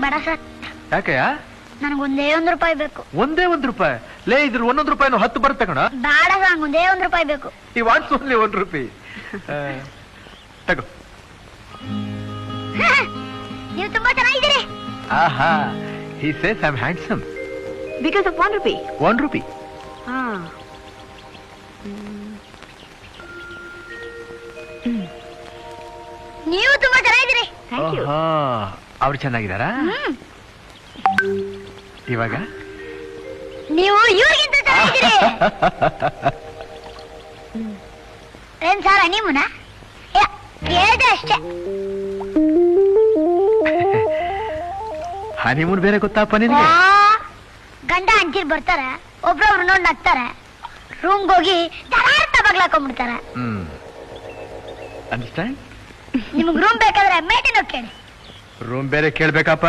ಬೇಡ ಸರ್. ಯಾಕಯ್ಯ? ನನಗೊಂದೇ ₹1 ಬೇಕು. ಒಂದೇ ₹1? ಲೇ, ಇದ್ರ ₹1 10 ಬರುತ್ತೆ ಕಣ. ಬೇಡ ಸರ್, ನಂಗೊಂದೇ ₹1 ಬೇಕು. ಈ ವಾಟ್ಸ್ ಓನ್ಲಿ ₹1. ತಗೋ. ನೀವು ತುಂಬಾ ಚೆನ್ನಾಗಿದ್ದೀರಿ. ಆಹಾ, he says I'm handsome because of ₹1. ₹1. ನೀವು ತುಂಬಾ ಚೆನ್ನಾಗಿದ್ದೀರಿ. Thank you. ಅವ್ರು ಚೆನ್ನಾಗಿದ್ದಾರಾ? ಇವಾಗ ನೀವು ಇವ್ರಿಗಿಂತ ಚೆನ್ನಾಗಿದ್ದೀರಿ. ಏನ್ ಸರ್ ಹನಿಮೂನ? ಕೇಳಿದೆ ಅಷ್ಟೇ. ಹನಿಮೂನ್ ಬೇರೆ ಗೊತ್ತಪ್ಪ ನಿನಗೆ? ಗಂಡ ಅಂಚಿರ್ ಬರ್ತಾರೆ, ಒಬ್ರೊಬ್ರು ನೋಡಿ ನಗ್ತಾರೆ, ರೂಮ್ಗೆ ಹೋಗಿ ಜರಾರ್ತ ಬಗ್ಲಾಕೊಂಡ್ಬಿಡ್ತಾರೆ. ಅಂಡರ್ಸ್ಟ್ಯಾಂಡ್? ನಿಮ್ಗೆ ರೂಮ್ ಬೇಕಾದ್ರೆ ಮೇಟಿನ ಕೇಳಿ. ರೂಮ್ ಬೇರೆ ಕೇಳ್ಬೇಕಪ್ಪ.